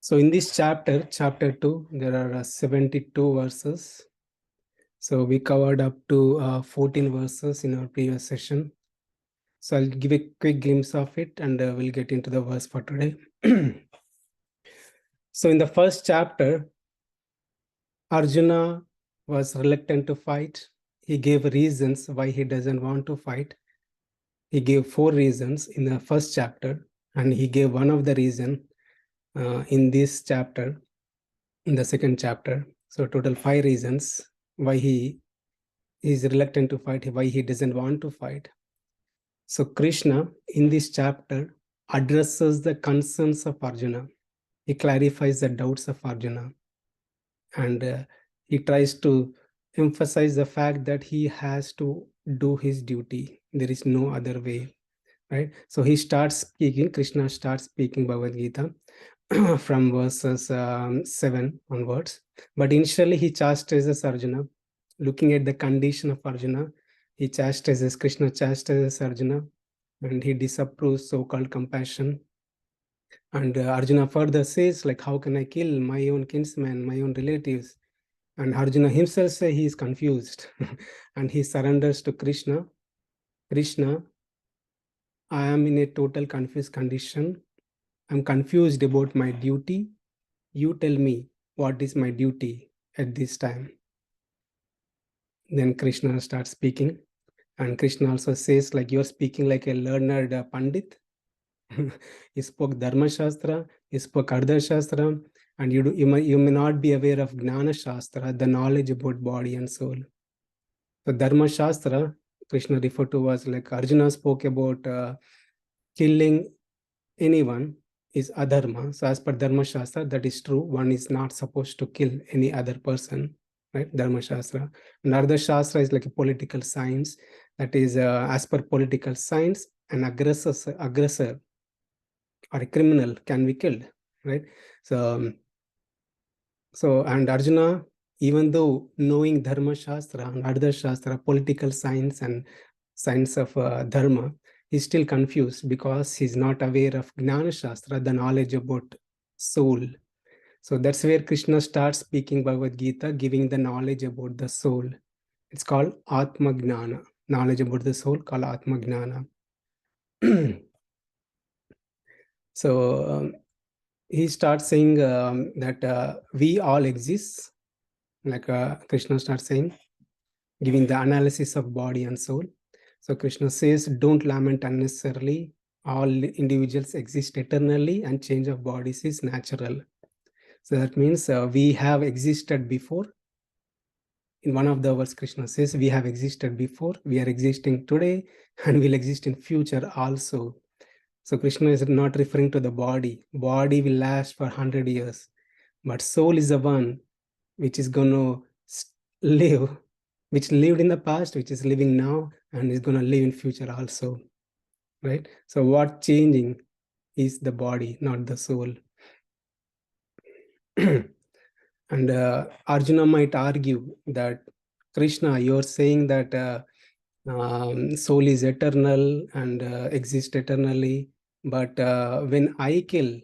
So in this chapter 2, there are 72 verses. So we covered up to 14 verses in our previous session. So I'll give a quick glimpse of it and we'll get into the verse for today. So in the first chapter, Arjuna was reluctant to fight. He gave reasons why he doesn't want to fight. He gave 4 reasons in the first chapter, and he gave one of the reason in this chapter, in the second chapter. So total 5 reasons why he is reluctant to fight, why he doesn't want to fight. So Krishna in this chapter addresses the concerns of Arjuna. He clarifies the doubts of Arjuna, and he tries to emphasize the fact that he has to do his duty. There is no other way, right? So he starts speaking, Krishna starts speaking Bhagavad Gita from verses 7 onwards. But initially he chastises Arjuna. Looking at the condition of Arjuna, he chastises, Krishna chastises Arjuna, and he disapproves so-called compassion. And Arjuna further says, like, how can I kill my own kinsmen, my own relatives? And Arjuna himself says he is confused and he surrenders to Krishna. Krishna, I am in a total confused condition. I'm confused about my duty. You tell me what is my duty at this time. Then Krishna starts speaking, and Krishna also says, like, you're speaking like a learned Pandit. He spoke Dharma Shastra, he spoke Ardha Shastra, and you may not be aware of Gnana Shastra, the knowledge about body and soul. So Dharma Shastra, Krishna referred to as, like, Arjuna spoke about killing anyone is adharma. So as per Dharma Shastra, that is true. One is not supposed to kill any other person, right? Dharma Shastra. And Ardha Shastra is like a political science. That is, as per political science, an aggressor or a criminal can be killed, right? So and Arjuna, even though knowing Dharma Shastra and Ardha Shastra, political science and science of Dharma, he's still confused because he's not aware of Gnana Shastra, the knowledge about soul. So that's where Krishna starts speaking Bhagavad Gita, giving the knowledge about the soul. It's called Atma Gnana, knowledge about the soul called Atma Gnana. So he starts saying that we all exist, like Krishna starts saying, giving the analysis of body and soul. So Krishna says, don't lament unnecessarily. All individuals exist eternally and change of bodies is natural. So that means we have existed before. In one of the verse, Krishna says, we have existed before, we are existing today, and will exist in future also. So Krishna is not referring to the body. Body will last for 100 years. But soul is the one which is going to live, which lived in the past, which is living now, and is going to live in future also, right? So what changing is the body, not the soul. And Arjuna might argue that, Krishna, you're saying that soul is eternal and exists eternally, but when I kill,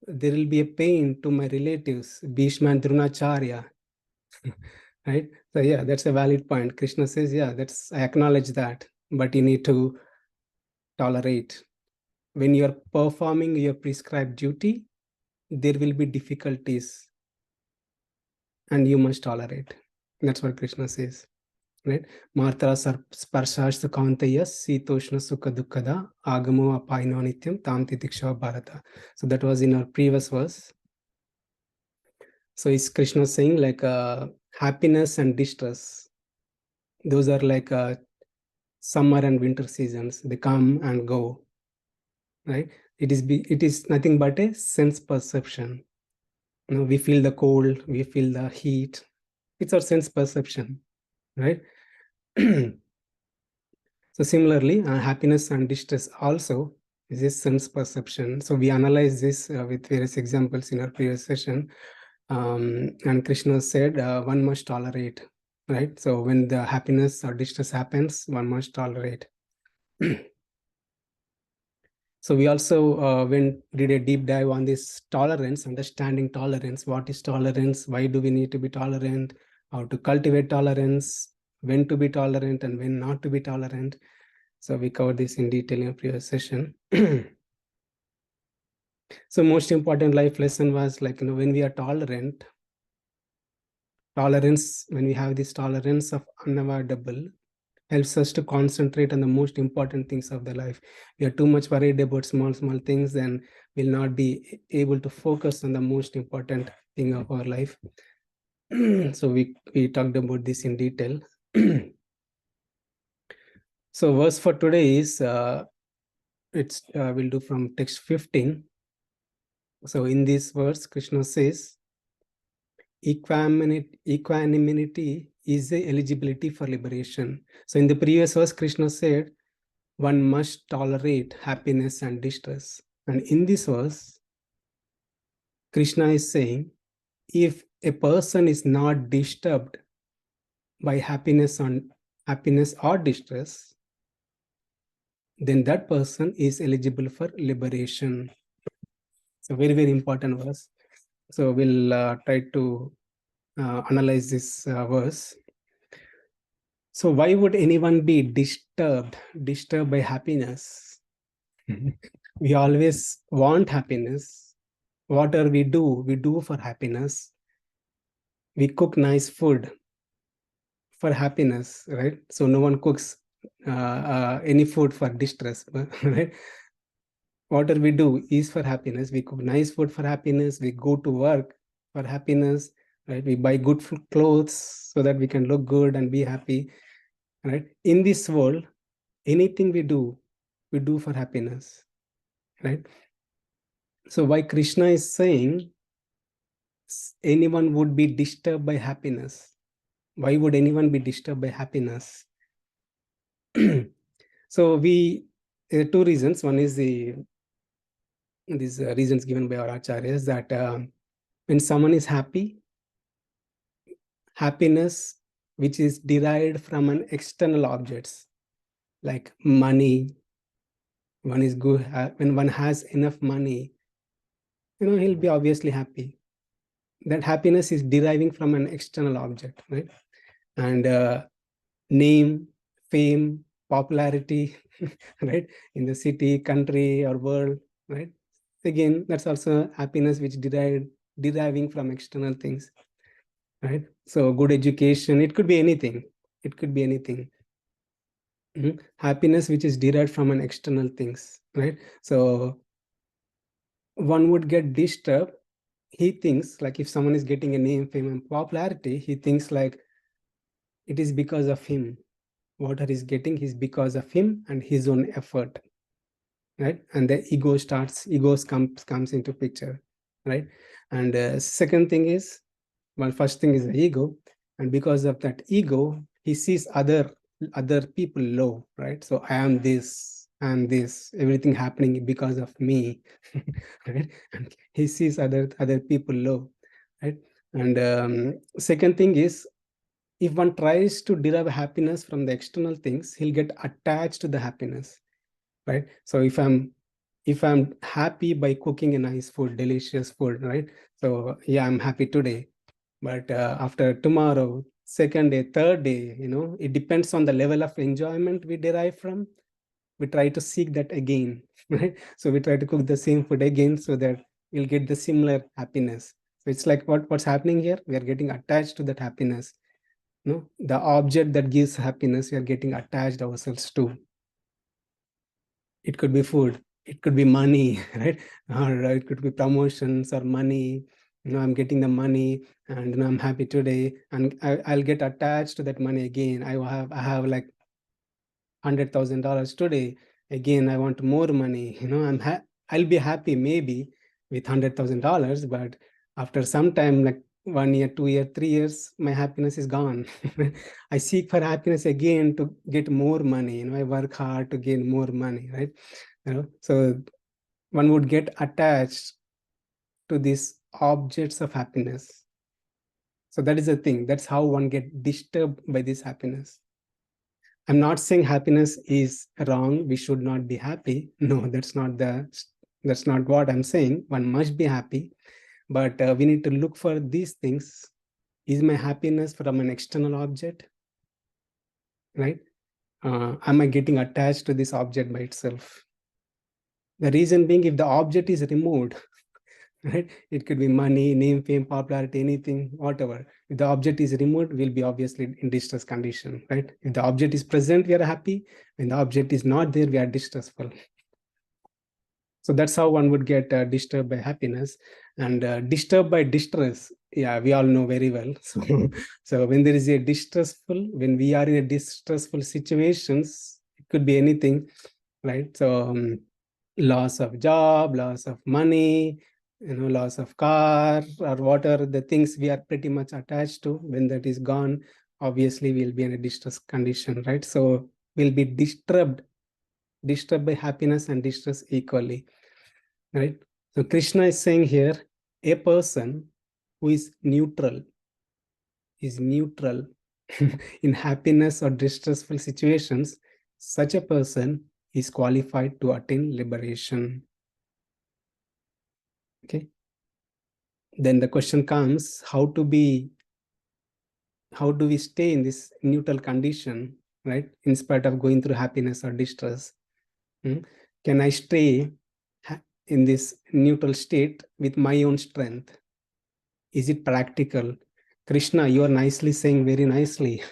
there will be a pain to my relatives, Bhishma and Dronacharya, right? So yeah, that's a valid point. Krishna says, yeah, I acknowledge that, but you need to tolerate. When you're performing your prescribed duty, there will be difficulties and you must tolerate. That's what Krishna says, right? Martara sparshash kauntaya sitoshna sukha dukkada agamo apaino nityam tam titiksha bharata. So that was in our previous verse. So is Krishna saying, like, happiness and distress, those are like summer and winter seasons. They come and go, right? It is nothing but a sense perception. You know, we feel the cold, we feel the heat. It's our sense perception, right? So similarly, happiness and distress also is a sense perception. So we analyze this with various examples in our previous session. And Krishna said, one must tolerate, right? So when the happiness or distress happens, one must tolerate. So we also did a deep dive on this tolerance, understanding tolerance. What is tolerance? Why do we need to be tolerant? How to cultivate tolerance? When to be tolerant and when not to be tolerant? So we covered this in detail in a previous session. So most important life lesson was like, when we are tolerant, when we have this tolerance of unavoidable, helps us to concentrate on the most important things of the life. We are too much worried about small things, then we'll not be able to focus on the most important thing of our life. So we talked about this in detail. So verse for today is we'll do from text 15. So in this verse, Krishna says, equanimity is the eligibility for liberation. So in the previous verse, Krishna said, one must tolerate happiness and distress. And in this verse, Krishna is saying, if a person is not disturbed by happiness or distress, then that person is eligible for liberation. It's a very, very important verse. So we'll try to analyze this verse. So why would anyone be disturbed by happiness? We always want happiness. Whatever we do for happiness. We cook nice food for happiness, right? So no one cooks any food for distress, right? Whatever we do is for happiness. We cook nice food for happiness. We go to work for happiness, right? We buy good clothes so that we can look good and be happy, right? In this world, anything we do for happiness, right? So why Krishna is saying anyone would be disturbed by happiness? Why would anyone be disturbed by happiness? So two reasons. One is these reasons given by our acharyas that when someone is happy, happiness which is derived from an external objects like money, one is good. When one has enough money, he'll be obviously happy. That happiness is deriving from an external object, right? And name, fame, popularity, right? In the city, country, or world, right? Again, that's also happiness which deriving from external things, right? So good education, it could be anything. It could be anything. Happiness which is derived from an external things, right? So one would get disturbed. He thinks like if someone is getting a name, fame, and popularity, he thinks like it is because of him. What he is getting is because of him and his own effort, right? And the egos comes into picture, right? And second thing is, well, first thing is the ego, and because of that ego, he sees other people low, right? So I am this, everything happening because of me, right? And he sees other people low, right? And second thing is, if one tries to derive happiness from the external things, he'll get attached to the happiness, right? So if I'm happy by cooking a nice food, delicious food, right? So yeah, I'm happy today, but after tomorrow, second day, third day, it depends on the level of enjoyment we derive from. We try to seek that again, right? So we try to cook the same food again so that we'll get the similar happiness. So it's like what's happening here. We are getting attached to that happiness. The object that gives happiness, we are getting attached ourselves to. It could be food, it could be money, right? Or it could be promotions or money. I'm getting the money and I'm happy today, and I'll get attached to that money again. I have like $100,000 today. Again, I want more money. I'll be happy maybe with $100,000, but after some time, like 1 year, 2 year, 3 years, my happiness is gone. I seek for happiness again to get more money. I work hard to gain more money, right? So one would get attached to these objects of happiness. So that is the thing. That's how one get disturbed by this happiness. I'm not saying happiness is wrong. We should not be happy. No, that's not what I'm saying. One must be happy, but we need to look for these things. Is my happiness from an external object, right? Am I getting attached to this object by itself? The reason being, if the object is removed, right, it could be money, name, fame, popularity, anything, whatever. If the object is removed, we'll be obviously in distress condition, right? If the object is present, we are happy. When the object is not there, we are distressful. So that's how one would get disturbed by happiness. And disturbed by distress, yeah, we all know very well. So when there is a distressful, when we are in a distressful situations, it could be anything, right? So loss of job, loss of money, loss of car, or what are the things we are pretty much attached to. When that is gone, obviously we'll be in a distress condition, right? So we'll be disturbed by happiness and distress equally, right? So Krishna is saying here, a person who is neutral in happiness or distressful situations, such a person is qualified to attain liberation. Okay. Then the question comes, how do we stay in this neutral condition, right? In spite of going through happiness or distress. Can I stay in this neutral state with my own strength? Is it practical? Krishna, you are nicely saying very nicely,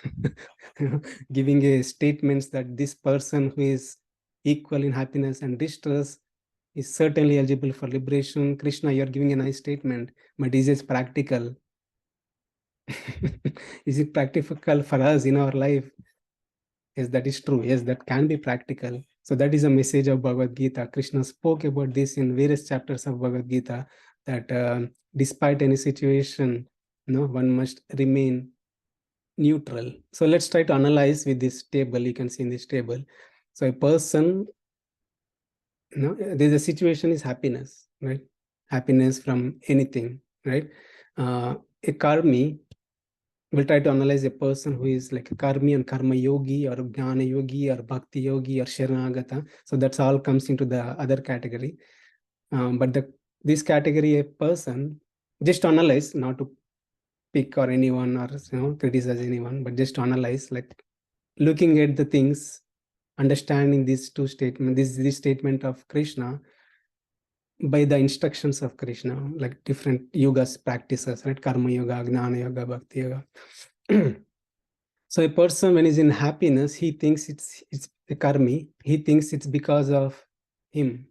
giving a statements that this person who is equal in happiness and distress is certainly eligible for liberation. Krishna, you are giving a nice statement, but is it practical? Is it practical for us in our life? Yes, that is true. Yes, that can be practical. So that is a message of Bhagavad Gita. Krishna spoke about this in various chapters of Bhagavad Gita, that despite any situation, one must remain neutral. So let's try to analyze with this table. You can see in this table. So a person, there's a situation is happiness, right? Happiness from anything, right? A karmi, we'll try to analyze a person who is like a karmi and karma yogi or jnana yogi or bhakti yogi or sharanagata. So that's all comes into the other category. But this category, a person, just to analyze, not to pick or anyone or criticize anyone, but just to analyze, like looking at the things, understanding these two statements, this statement of Krishna by the instructions of Krishna, like different yogas practices, right? Karma yoga, gnana yoga, bhakti yoga. So a person, when he's in happiness, he thinks it's a karmi. He thinks it's because of him,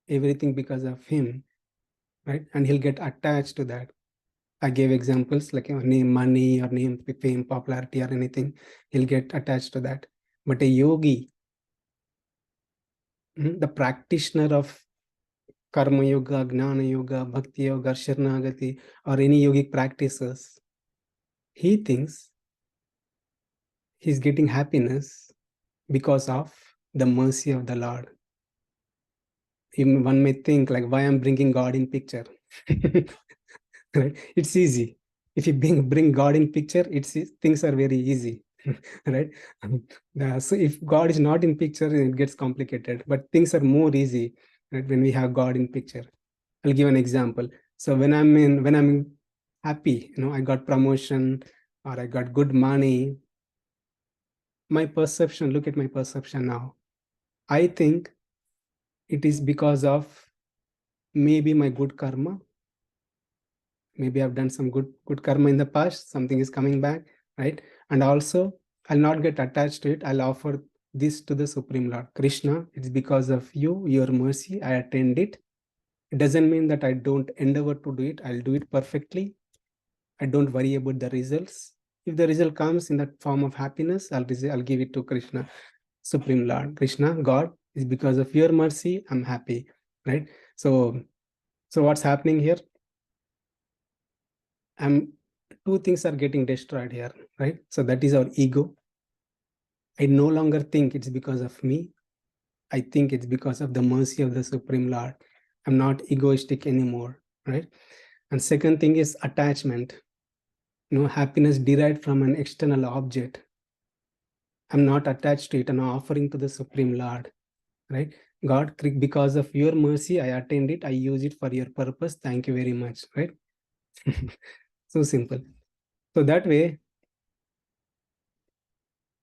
everything because of him, right? And he'll get attached to that. I gave examples like name, money, or name, fame, popularity, or anything. He'll get attached to that. But a yogi, the practitioner of karma yoga, gnana yoga, bhakti yoga, sharanagati, or any yogic practices, he thinks he's getting happiness because of the mercy of the Lord. One may think like, why I'm bringing God in picture. Right? It's easy. If you bring God in picture, things are very easy. Right? So if God is not in picture, it gets complicated, but things are more easy, right, when we have God in picture. I'll give an example. So when I'm happy, I got promotion or I got good money, my perception, look at my perception now. I think it is because of maybe my good karma. Maybe I've done some good karma in the past, something is coming back, right? And also, I'll not get attached to it. I'll offer this to the Supreme Lord. Krishna, it's because of you, your mercy, I attained it. It doesn't mean that I don't endeavor to do it. I'll do it perfectly. I don't worry about the results. If the result comes in that form of happiness, I'll give it to Krishna, Supreme Lord. Krishna, God, is because of your mercy, I'm happy, right? So what's happening here? Two things are getting destroyed here, right? So that is our ego. I no longer think it's because of me. I think it's because of the mercy of the Supreme Lord. I'm not egoistic anymore, right? And second thing is attachment. Happiness derived from an external object. I'm not attached to it, and offering to the Supreme Lord, right? God, because of your mercy, I attained it. I use it for your purpose. Thank you very much, right? So simple. So that way,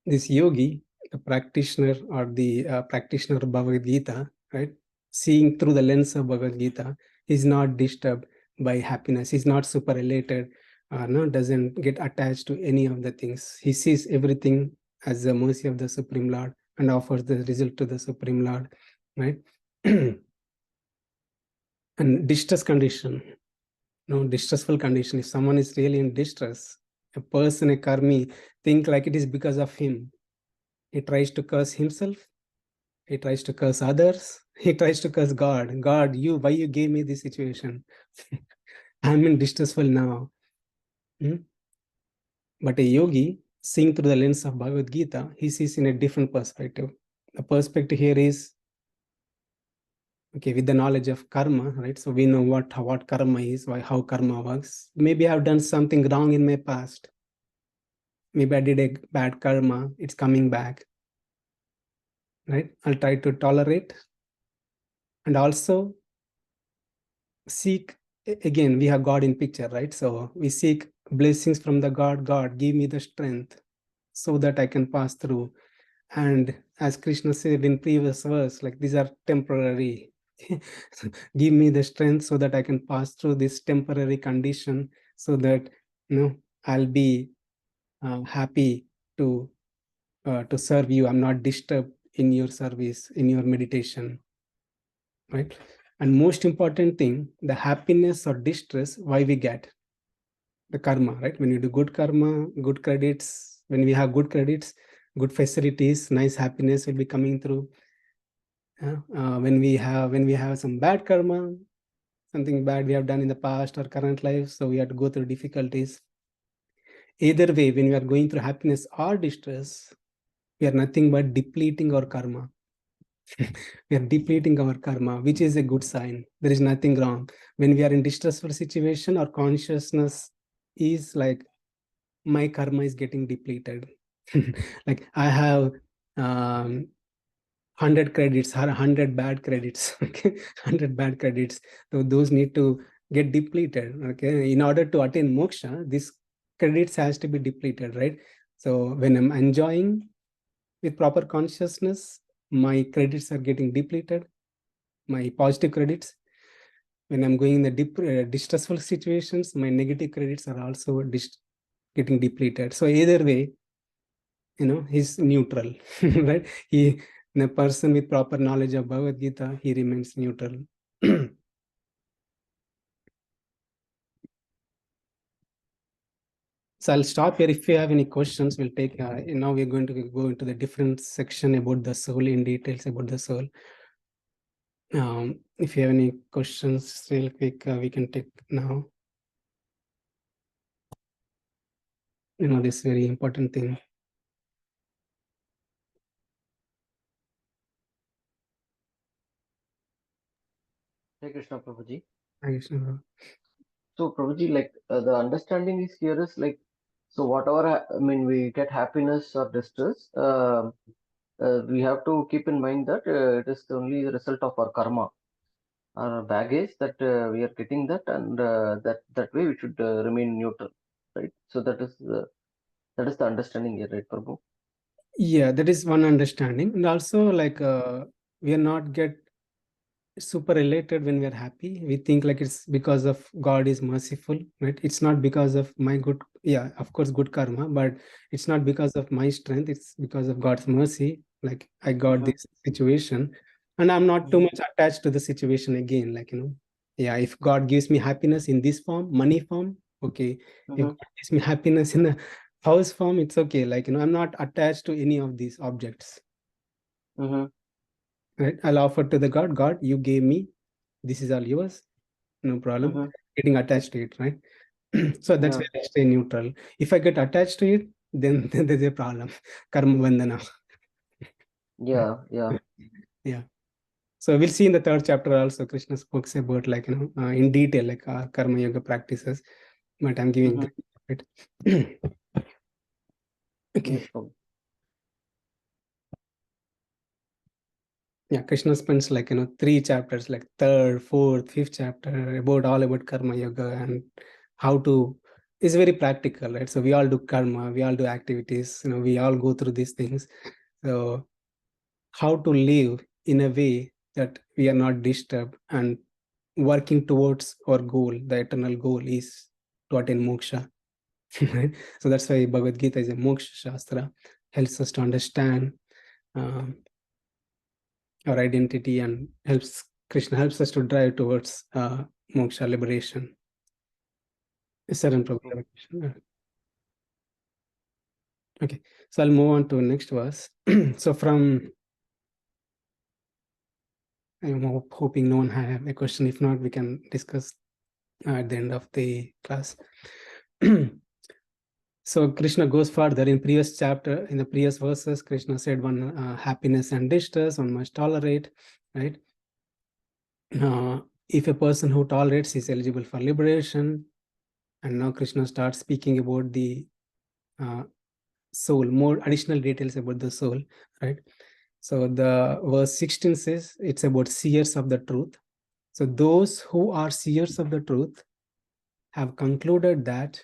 this yogi, the practitioner or the practitioner of Bhagavad Gita, right? Seeing through the lens of Bhagavad Gita, is not disturbed by happiness. He's not super elated, no, doesn't get attached to any of the things. He sees everything as the mercy of the Supreme Lord and offers the result to the Supreme Lord, right? And distress condition, no, distressful condition. If someone is really in distress, a person, a karmi, think like it is because of him. He tries to curse himself. He tries to curse others. He tries to curse God. God, why you gave me this situation? I'm in distressful now. But a yogi, seeing through the lens of Bhagavad Gita, he sees in a different perspective. The perspective here is, okay, with the knowledge of karma, right? So we know what karma is, how karma works. Maybe I've done something wrong in my past. Maybe I did a bad karma. It's coming back, right? I'll try to tolerate and also seek. Again, we have God in picture, right? So we seek blessings from the God, give me the strength so that I can pass through. And as Krishna said in previous verse, like these are temporary. Give me the strength so that I can pass through this temporary condition, so that I'll be happy to serve you. I'm not disturbed in your service, in your meditation, right? And most important thing, the happiness or distress, why we get the karma, right? When you do good karma, good credits, when we have good credits, good facilities, nice happiness will be coming through. When we have some bad karma, something bad we have done in the past or current life, so we have to go through difficulties. Either way, when we are going through happiness or distress, we are nothing but depleting our karma. We are depleting our karma, which is a good sign. There is nothing wrong. When we are in distressful situation, our consciousness is like, my karma is getting depleted. Like I have 100 credits or 100 bad credits. Okay, 100 bad credits. So those need to get depleted. Okay, in order to attain moksha, this credits has to be depleted, right? So when I'm enjoying with proper consciousness, my credits are getting depleted, my positive credits. When I'm going in the distressful situations, my negative credits are also getting depleted. So either way, he's neutral, right? The person with proper knowledge of Bhagavad Gita, he remains neutral. So I'll stop here. If you have any questions, we'll take. Now we're going to go into the different section about the soul, in details about the soul. If you have any questions, real quick, we can take now. This very important thing. Hare Krishna, Prabhuji. Hare Krishna. So, Prabhuji, like the understanding is here is like, so whatever, we get happiness or distress, we have to keep in mind that it is only the result of our karma, our baggage that we are getting that, and that way we should remain neutral, right? So that is the understanding here, right, Prabhu? Yeah, that is one understanding. And also, like, we are not get super elated when we are happy. We think like it's because of God is merciful, right? It's not because of my good, yeah, of course, good karma, but it's not because of my strength. It's because of God's mercy. Like I got this situation, and I'm not too much attached to the situation again. Like, yeah, if God gives me happiness in this form, money form, okay. If God gives me happiness in a house form, it's okay. Like, I'm not attached to any of these objects. Right? I'll offer to the God, you gave me, this is all yours, no problem. Getting attached to it, right? So that's why I stay neutral. If I get attached to it, then there's a problem. Karma bandhana. Yeah, yeah. Yeah. So we'll see in the third chapter also, Krishna spoke about like, in detail, like karma yoga practices, but I'm giving it. Okay. Yes, Prabhu. Yeah, Krishna spends like 3 chapters, like third, fourth, fifth chapter all about karma yoga and how to. It's very practical, right? So we all do karma, we all do activities, we all go through these things. So how to live in a way that we are not disturbed and working towards our goal. The eternal goal is to attain moksha. Right? So that's why Bhagavad Gita is a moksha shastra, helps us to understand our identity and Krishna helps us to drive towards moksha, liberation. Saran Prabhu, you have a question? Okay, so I'll move on to next verse. So from, I'm hoping no one have a question. If not, we can discuss at the end of the class. So Krishna goes further. In previous chapter, in the previous verses, Krishna said one happiness and distress one must tolerate, right? If a person who tolerates is eligible for liberation, and now Krishna starts speaking about the soul, more additional details about the soul, right? So the verse 16 says it's about seers of the truth. So those who are seers of the truth have concluded that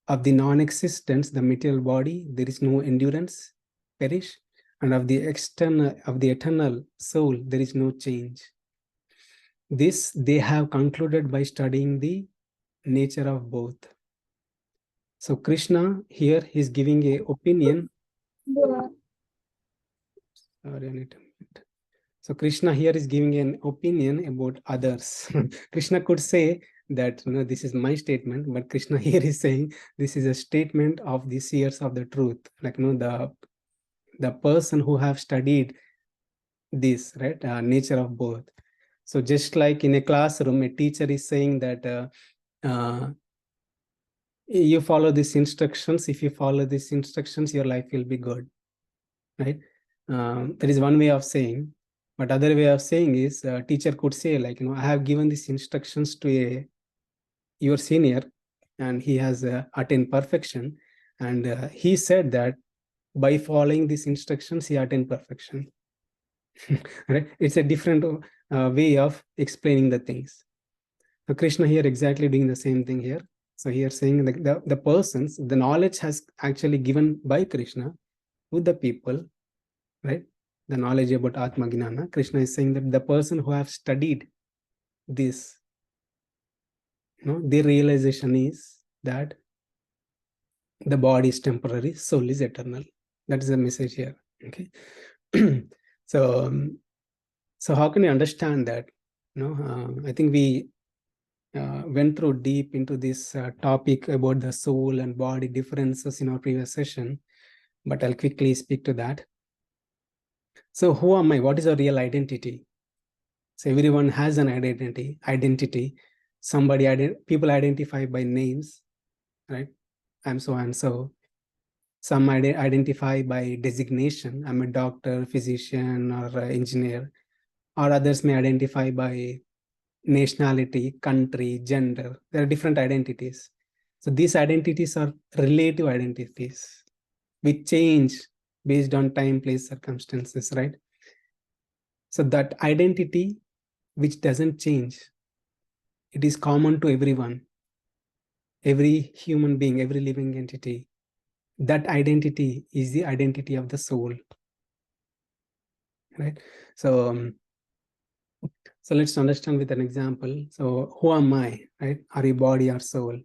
of the non-existence, the material body, there is no endurance, perish, and of the eternal soul, there is no change. This they have concluded by studying the nature of both. So Krishna here is giving a opinion. Sorry, I need to mute. So Krishna here is giving an opinion about others. Krishna could say that this is my statement, but Krishna here is saying this is a statement of the seers of the truth, like the person who have studied this, right, nature of both. So just like in a classroom, a teacher is saying that you follow these instructions. If you follow these instructions, your life will be good, right? That is one way of saying. But other way of saying is teacher could say like, I have given these instructions to your senior and he has attained perfection. And he said that by following these instructions, he attained perfection. Right? It's a different way of explaining the things. So Krishna here exactly doing the same thing here. So here saying the persons, the knowledge has actually given by Krishna to the people, right? The knowledge about Atma Gnana. Krishna is saying that the person who have studied this, their realization is that the body is temporary, soul is eternal. That is the message here. Okay. So how can you understand that? I think we went through deep into this topic about the soul and body differences in our previous session, but I'll quickly speak to that. So who am I? What is our real identity? So everyone has an identity. People identify by names, right? I'm so and so. Some identify by designation. I'm a doctor, physician, or engineer. Or others may identify by nationality, country, gender. There are different identities. So these identities are relative identities which change based on time, place, circumstances, right? So that identity which doesn't change, it is common to everyone, every human being, every living entity. That identity is the identity of the soul, right? So let's understand with an example. So who am I, right? Are you body or soul,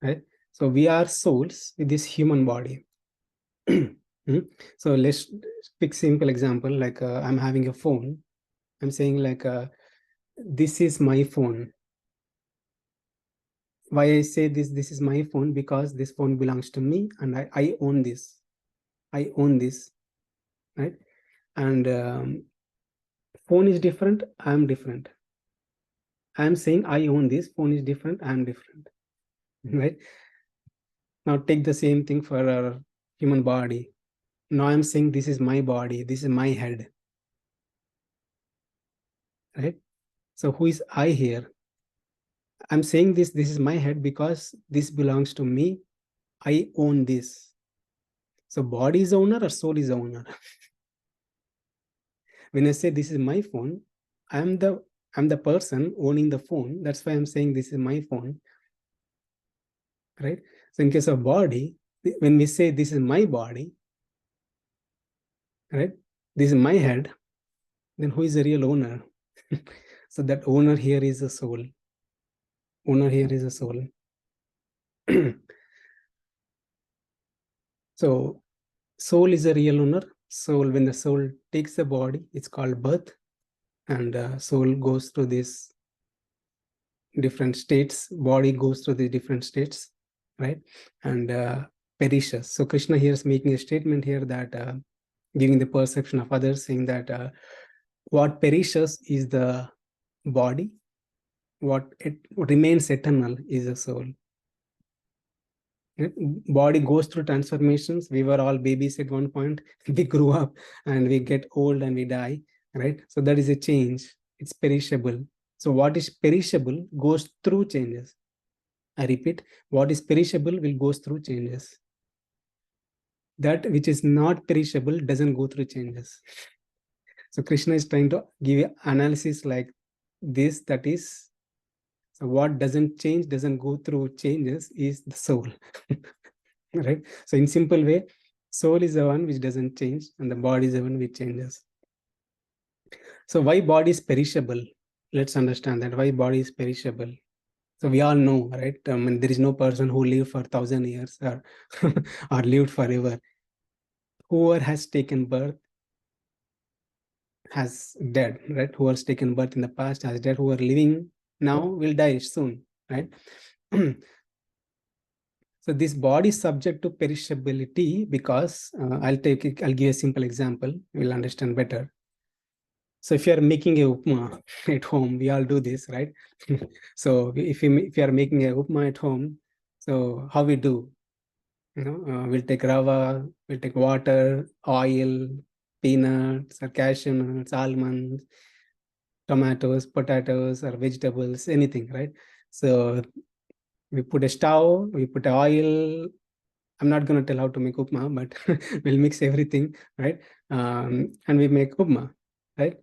right? So we are souls with this human body. So let's pick simple example, like I'm having a phone. I'm saying like, this is my phone. Why I say this is my phone? Because this phone belongs to me and I own this. I own this, right? And phone is different, I'm different. I'm saying I own this, phone is different, I'm different, right? Now take the same thing for our human body. Now I'm saying this is my body, this is my head, right? So who is I here? I'm saying this is my head because this belongs to me. I own this. So body is owner or soul is owner? When I say this is my phone, I'm the person owning the phone. That's why I'm saying this is my phone, right? So in case of body, when we say this is my body, right? This is my head, then who is the real owner? So that owner here is a soul. Owner here is a soul. So soul is a real owner. Soul, when the soul takes the body, it's called birth, and soul goes through these different states. Body goes through the different states, right? And perishes. So Krishna here is making a statement here that giving the perception of others, saying that what perishes is the body, what remains eternal is the soul. Body goes through transformations. We were all babies at one point. We grew up and we get old and we die, right? So that is a change. It's perishable. So what is perishable goes through changes. I repeat, what is perishable will goes through changes. That which is not perishable doesn't go through changes. So Krishna is trying to give you analysis like this, that is, so what doesn't change, doesn't go through changes is the soul. Right? So in simple way, soul is the one which doesn't change and the body is the one which changes. So why body is perishable? Let's understand that why body is perishable. So we all know, right? There is no person who lived for 1,000 years or, or lived forever. Whoever has taken birth has dead, right? Who has taken birth in the past has dead. Who are living now will die soon, right? So this body is subject to perishability because I'll give a simple example. We'll understand better. So if you are making a upma at home, we all do this, right? So if you are making a upma at home, so how we do? We'll take rava, we'll take water, oil, peanuts, or cashew nuts, almonds, tomatoes, potatoes, or vegetables, anything, right? So we put a stove, we put oil. I'm not going to tell how to make upma, but we'll mix everything, right? And we make upma, right?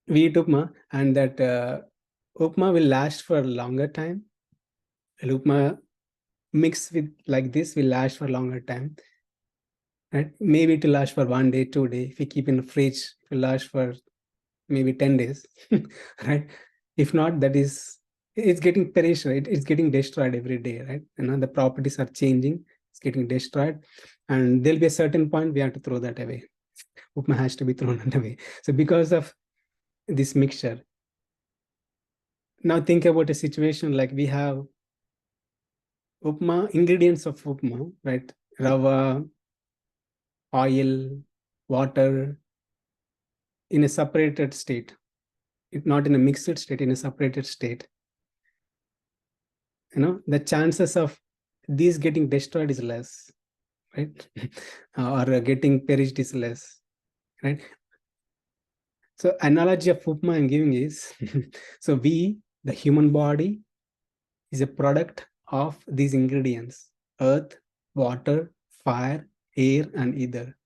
We eat upma, and that upma will last for a longer time. Upma mixed with like this will last for a longer time, right? Maybe it will last for 1 day, 2 days. If we keep in the fridge, it will last for maybe 10 days, right? If not, that is, it's getting perished, right? It's getting destroyed every day, right? The properties are changing, it's getting destroyed, and there'll be a certain point we have to throw that away. Upma has to be thrown away. So because of this mixture, now think about a situation like we have upma, ingredients of upma, right? Rava, oil, water in a separated state, not in a mixed state, in a separated state. The chances of these getting destroyed is less, right? Or getting perished is less, right? So analogy of upma I'm giving is, so the human body is a product of these ingredients: earth, water, fire, air, and ether.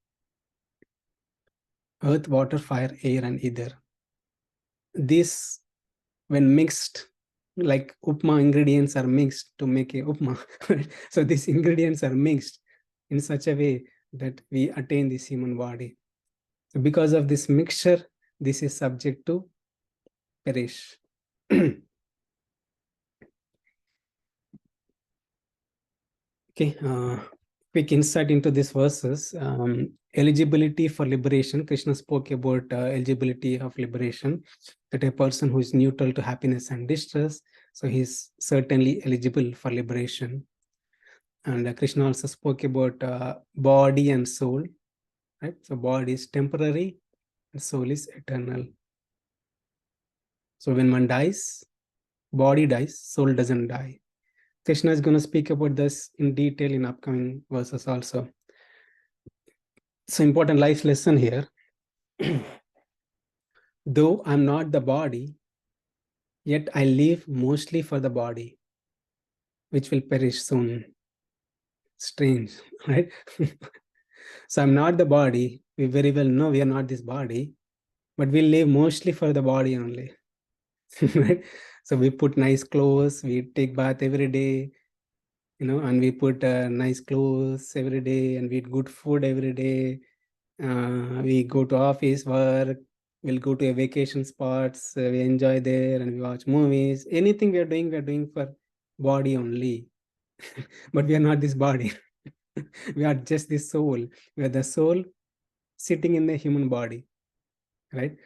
Earth, water, fire, air, and ether. This, when mixed, like upma ingredients are mixed to make a upma. So these ingredients are mixed in such a way that we attain this human body. So because of this mixture, this is subject to perish. Okay, quick insight into these verses. Eligibility for liberation. Krishna spoke about eligibility of liberation, that a person who is neutral to happiness and distress, so he's certainly eligible for liberation. And Krishna also spoke about body and soul, right? So body is temporary and soul is eternal. So when one dies, body dies, soul doesn't die. Krishna is going to speak about this in detail in upcoming verses also. So important life lesson here. Though I'm not the body, yet I live mostly for the body, which will perish soon. Strange, right? So I'm not the body, we very well know we are not this body, but we live mostly for the body only. Right? So we put nice clothes, we take bath every day, and we put nice clothes every day, and we eat good food every day. We go to office work, we'll go to a vacation spots, we enjoy there, and we watch movies. Anything we are doing for body only. But we are not this body. We are just the soul. We are the soul sitting in the human body, right?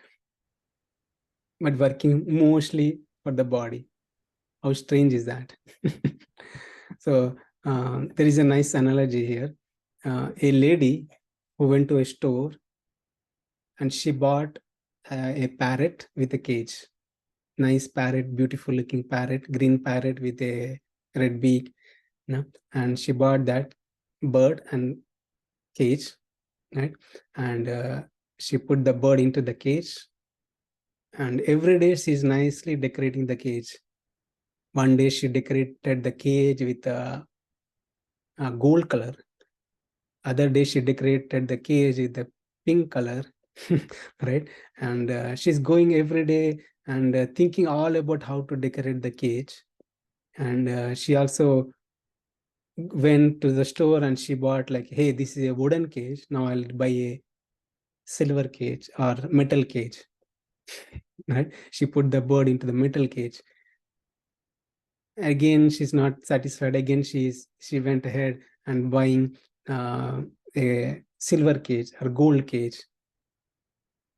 But working mostly for the body. How strange is that? So there is a nice analogy here. A lady who went to a store and she bought a parrot with a cage. Nice parrot, beautiful looking parrot, green parrot with a red beak. And she bought that bird and cage, right? And she put the bird into the cage. And every day she's nicely decorating the cage. One day she decorated the cage with a gold color. Other day she decorated the cage with the pink color. Right? And she's going every day and thinking all about how to decorate the cage. And she also went to the store and she bought, like, hey, this is a wooden cage, now I'll buy a silver cage or metal cage. Right? She put the bird into the metal cage. Again she's not satisfied. Again she went ahead and buying a silver cage or gold cage.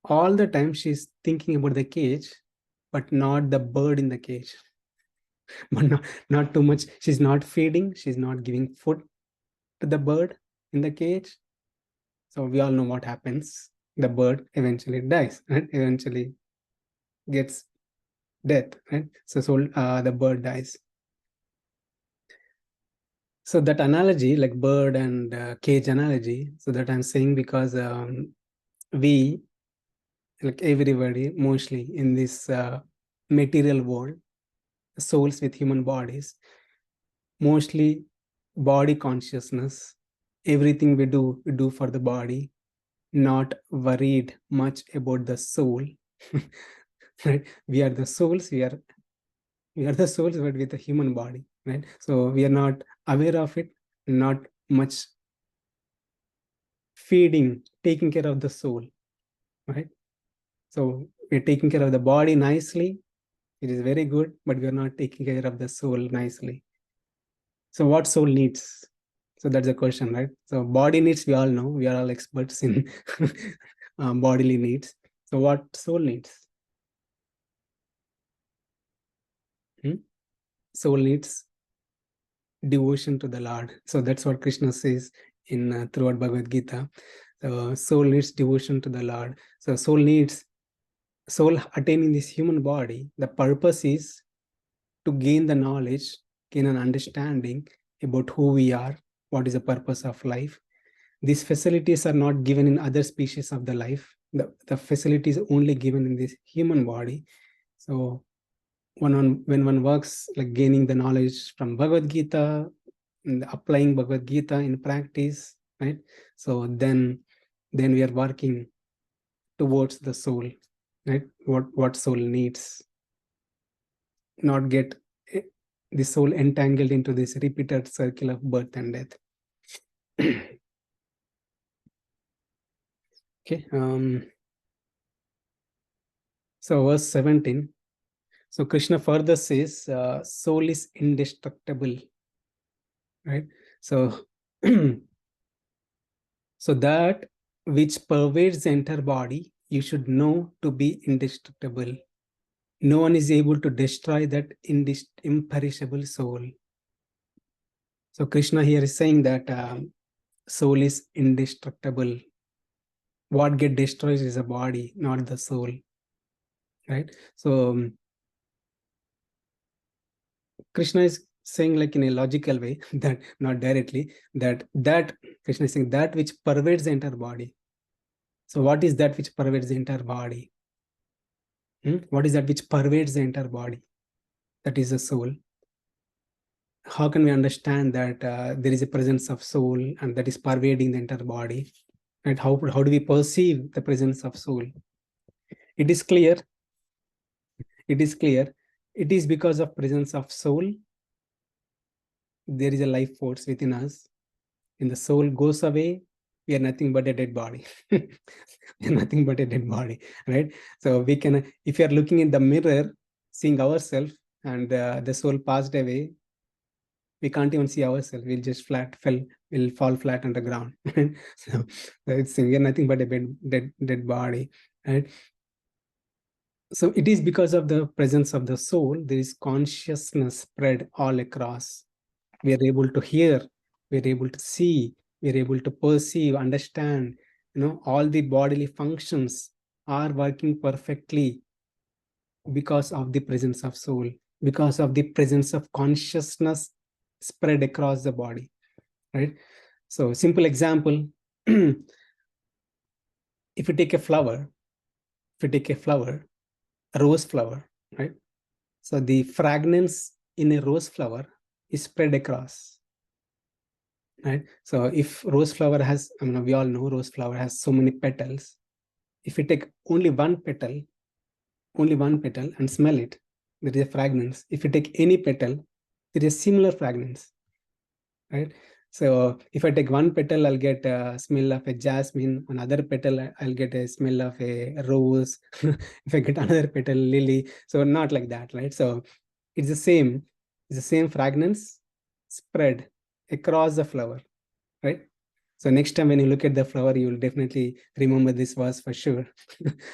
All the time she's thinking about the cage, but not the bird in the cage. But not too much. She's not feeding, she's not giving food to the bird in the cage. So we all know what happens. The bird eventually dies, right? Eventually gets death, right? So the bird dies. So that analogy, like bird and cage analogy, so that I'm saying because we, like everybody, mostly in this material world, souls with human bodies, mostly body consciousness. Everything we do for the body, not worried much about the soul. Right? We are the souls. We are the souls, but with a human body, right? So we are not aware of it, not much feeding, taking care of the soul, right? So we're taking care of the body nicely. It is very good, but we are not taking care of the soul nicely. So what soul needs? So that's the question, right? So body needs, we all know, we are all experts in bodily needs. So what soul needs? Soul needs devotion to the Lord. So that's what Krishna says in throughout Bhagavad Gita. Soul needs devotion to the Lord. So soul attaining this human body. The purpose is to gain the knowledge, gain an understanding about who we are, what is the purpose of life. These facilities are not given in other species of the life. The facility is only given in this human body. So when one works, like gaining the knowledge from Bhagavad Gita and applying Bhagavad Gita in practice, right? So then we are working towards the soul, right? What soul needs, not get the soul entangled into this repeated circle of birth and death. Okay. So verse 17. So Krishna further says, soul is indestructible, right? So, so that which pervades the entire body, you should know to be indestructible. No one is able to destroy that imperishable soul. So Krishna here is saying that soul is indestructible. What get destroyed is the body, not the soul, right? So Krishna is saying, like in a logical way, that not directly, that Krishna is saying that which pervades the entire body. So what is that which pervades the entire body? What is that which pervades the entire body? That is the soul. How can we understand that there is a presence of soul and that is pervading the entire body? right? How do we perceive the presence of soul? It is clear. It is clear. It is because of presence of soul. There is a life force within us. When the soul goes away, we are nothing but a dead body. We are nothing but a dead body, right? So we can, if you are looking in the mirror, seeing ourselves, and the soul passed away, we can't even see ourselves. We'll just we'll fall flat on the ground. So it's, we are nothing but a dead body, right? So it is because of the presence of the soul, there is consciousness spread all across. We are able to hear, we are able to see, we are able to perceive, understand, all the bodily functions are working perfectly because of the presence of soul, because of the presence of consciousness spread across the body, right? So simple example, if you take a flower, a rose flower, right? So the fragrance in a rose flower is spread across, right? So if rose flower has, we all know rose flower has so many petals. If you take only one petal and smell it, there is a fragrance. If you take any petal, there is a similar fragrance, right? So if I take one petal, I'll get a smell of a jasmine. Another petal, I'll get a smell of a rose. If I get another petal, lily. So not like that, right? So it's the same. It's the same fragrance spread across the flower, right? So next time when you look at the flower, you will definitely remember this verse for sure.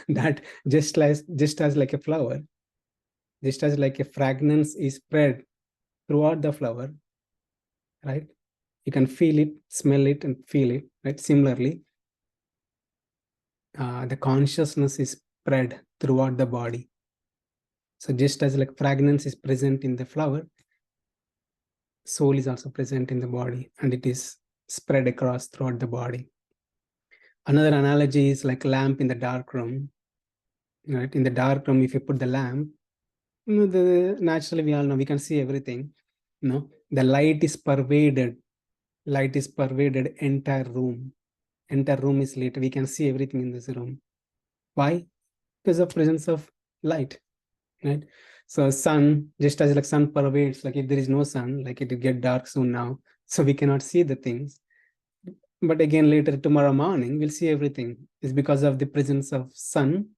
That just as like a flower, just as like a fragrance is spread throughout the flower, right? You can feel it, smell it, and feel it, right? Similarly, the consciousness is spread throughout the body. So just as like fragrance is present in the flower, soul is also present in the body, and it is spread across throughout the body. Another analogy is like lamp in the dark room, right? In the dark room, if you put the lamp, naturally we all know we can see everything. The light is pervaded entire room. Entire room is lit. We can see everything in this room. Why? Because of presence of light, right? So sun, just as like sun pervades, like if there is no sun, like it will get dark soon now, so we cannot see the things. But again, later tomorrow morning, we'll see everything. It's because of the presence of sun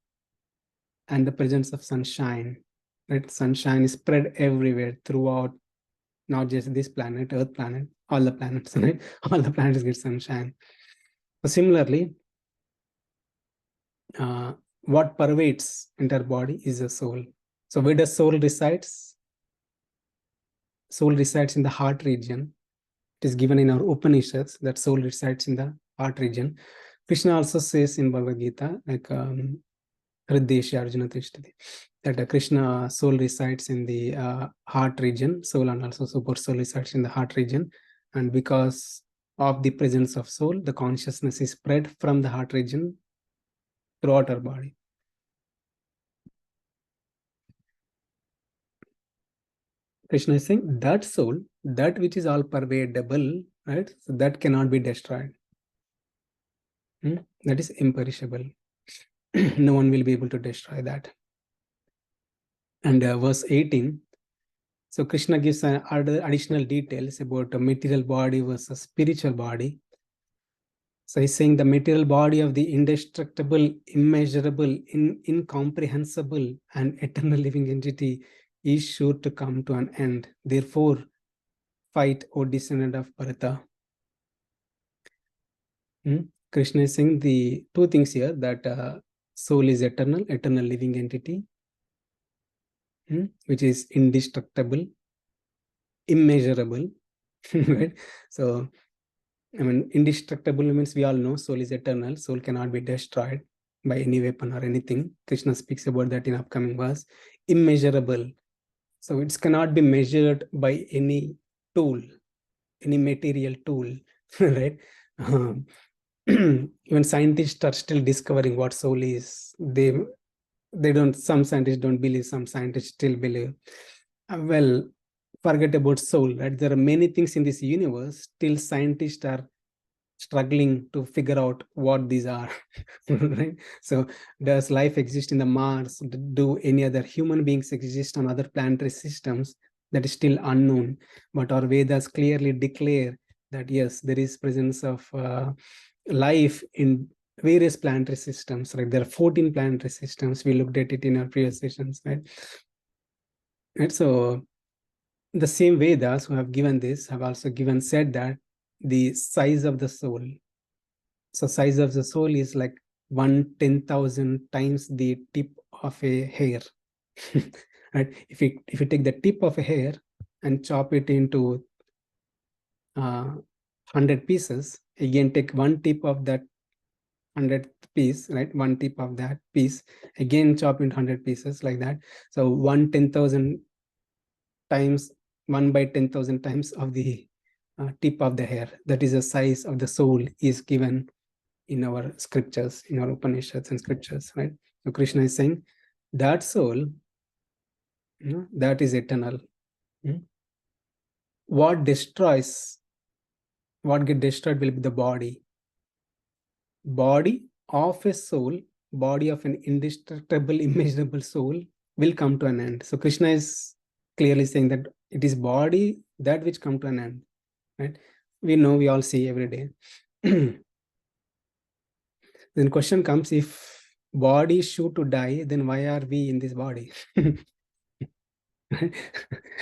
and the presence of sunshine, right? Sunshine is spread everywhere throughout, not just this planet, Earth planet, all the planets, right? All the planets get sunshine. So similarly, what pervades entire body is the soul. So where does soul resides? Soul resides in the heart region. It is given in our Upanishads that soul resides in the heart region. Krishna also says in Bhagavad Gita, like Hridesha Arjuna Tishtati, that Krishna soul resides in the heart region, soul and also super soul resides in the heart region. And because of the presence of soul, the consciousness is spread from the heart region throughout our body. Krishna is saying that soul, that which is all pervadable, right? So that cannot be destroyed. That is imperishable. No one will be able to destroy that. And verse 18, so Krishna gives additional details about a material body versus spiritual body. So he's saying the material body of the indestructible, immeasurable, incomprehensible, and eternal living entity is sure to come to an end. Therefore, fight, O descendant of Bharata. Krishna is saying the two things here, that soul is eternal living entity, which is indestructible, immeasurable, right? So, indestructible means we all know soul is eternal. Soul cannot be destroyed by any weapon or anything. Krishna speaks about that in upcoming verse. Immeasurable. So it cannot be measured by any tool, any material tool, right? Even scientists are still discovering what soul is. Some scientists don't believe, some scientists still believe. Well, forget about soul, right? There are many things in this universe, still scientists are struggling to figure out what these are. Right? So does life exist in the Mars? Do any other human beings exist on other planetary systems? That is still unknown, but our Vedas clearly declare that yes, there is presence of life in various planetary systems. Right? There are 14 planetary systems. We looked at it in our previous sessions, right? And so the same Vedas who have given this have also said that the size of the soul. So size of the soul is like 1/10,000 times the tip of a hair. Right? If you take the tip of a hair and chop it into 100 pieces, again take one tip of that 100th piece, right? One tip of that piece, again chop into 100 pieces, like that. So 1/10,000 times 1/10,000 times of the tip of the hair. That is the size of the soul is given in our scriptures, in our Upanishads and scriptures, right? So Krishna is saying that soul, that is eternal. What gets destroyed will be the body. Body of a soul, body of an indestructible, immeasurable soul will come to an end. So Krishna is clearly saying that it is body that which come to an end, right? We know, we all see every day. Then question comes, if body is sure to die, then why are we in this body?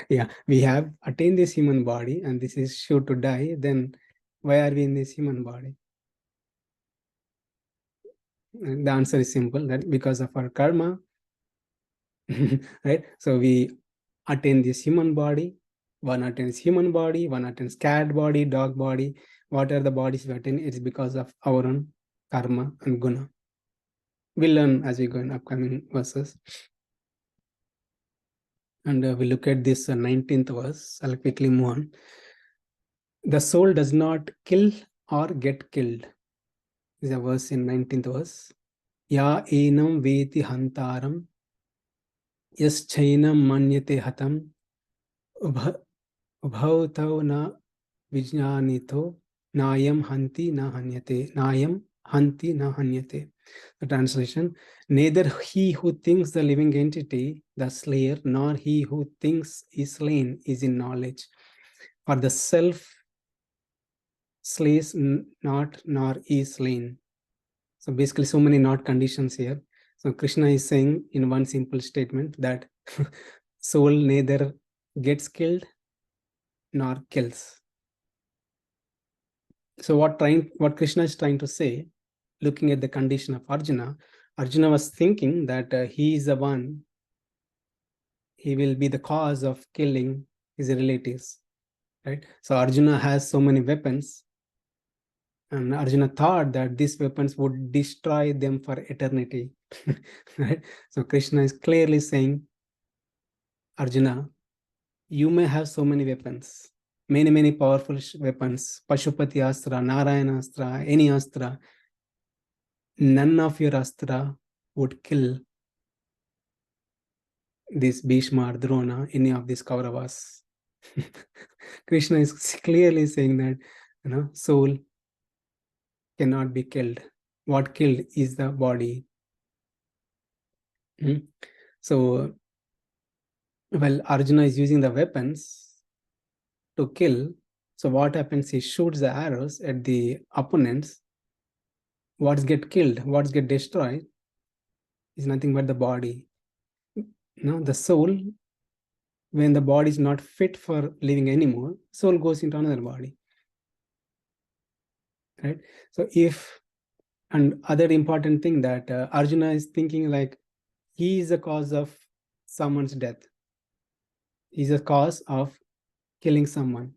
Yeah, we have attained this human body and this is sure to die, then why are we in this human body? And the answer is simple, that because of our karma. Right? So we attain this human body, one attains human body, one attains cat body, dog body. What are the bodies we attain? It's because of our own karma and guna. We'll learn as we go in upcoming verses. And we look at this 19th verse. I'll quickly move on. The soul does not kill or get killed. This is a verse in 19th verse. Ya enam veti hantaram yas chainam manyate hatam bhautau na vijnanito nayam hanti na hanyate. Nayam hanti na hanyate. The translation: neither he who thinks the living entity, the slayer, nor he who thinks is slain is in knowledge. For the self slays not, nor is slain. So basically, so many not conditions here. So Krishna is saying in one simple statement that soul neither gets killed nor kills. So what Krishna is trying to say, looking at the condition of Arjuna, Arjuna was thinking that he is the one, he will be the cause of killing his relatives, right? So Arjuna has so many weapons, and Arjuna thought that these weapons would destroy them for eternity. Right? So Krishna is clearly saying, Arjuna, you may have so many weapons, many powerful weapons, Pashupati Astra, Narayana Astra, any Astra. None of your Astra would kill this Bhishma, Drona, any of these Kauravas. Krishna is clearly saying that soul cannot be killed. What killed is the body. So, well, Arjuna is using the weapons to kill. So what happens? He shoots the arrows at the opponents. What's get killed, what's get destroyed is nothing but the body. The soul, when the body is not fit for living anymore, soul goes into another body. Right? So and other important thing that Arjuna is thinking, like, he is the cause of someone's death. He's the cause of killing someone.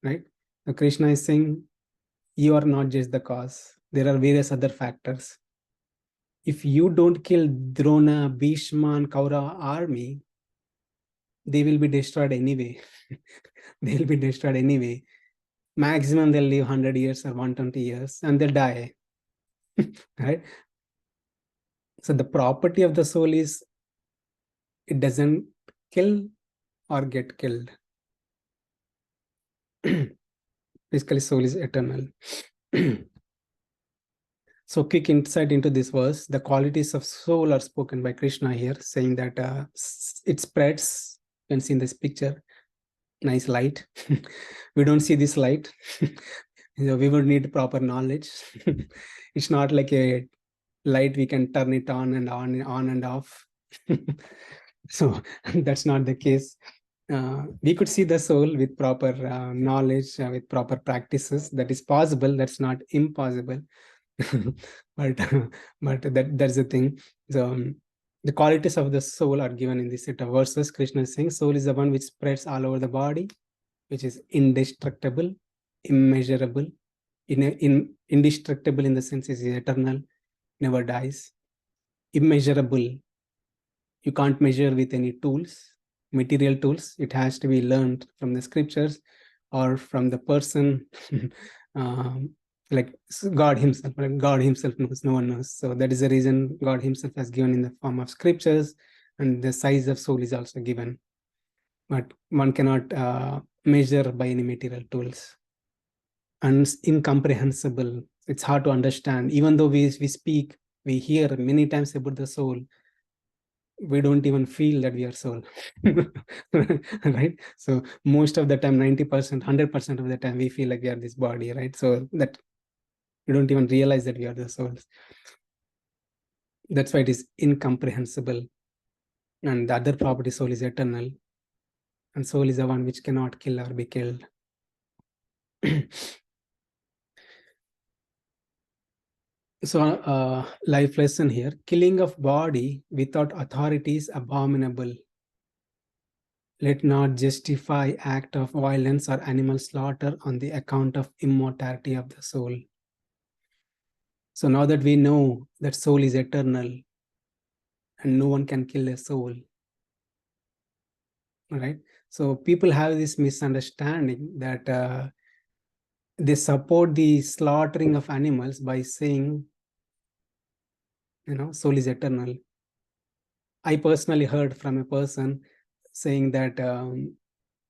Right? So Krishna is saying, you are not just the cause. There are various other factors. If you don't kill Drona, Bhishma, and Kaurava army, they will be destroyed anyway. They'll be destroyed anyway. Maximum they'll live 100 years or 120 years and they'll die. Right? So the property of the soul is it doesn't kill or get killed. Basically, soul is eternal. So quick insight into this verse. The qualities of soul are spoken by Krishna here, saying that it spreads. You can see in this picture, nice light. We don't see this light. We would need proper knowledge. It's not like a light we can turn it on and off. So that's not the case. We could see the soul with proper knowledge, with proper practices. That is possible. That's not impossible. but that's the thing. So the qualities of the soul are given in this set of verses. Krishna is saying soul is the one which spreads all over the body, which is indestructible, immeasurable. Indestructible in the sense is eternal, never dies. Immeasurable, you can't measure with any tools, material tools. It has to be learned from the scriptures or from the person. Like God himself. Like God himself knows, no one knows. So that is the reason God himself has given in the form of scriptures, and the size of soul is also given. But one cannot measure by any material tools. And incomprehensible. It's hard to understand. Even though we speak, we hear many times about the soul, we don't even feel that we are soul. Right? So most of the time, 90%, 100% of the time, we feel like we are this body, right? So that we don't even realize that we are the souls. That's why it is incomprehensible. And the other property, soul is eternal. And soul is the one which cannot kill or be killed. So life lesson here: killing of body without authority is abominable. Let not justify act of violence or animal slaughter on the account of immortality of the soul. So now that we know that soul is eternal and no one can kill a soul, right? So people have this misunderstanding that they support the slaughtering of animals by saying, soul is eternal. I personally heard from a person saying that,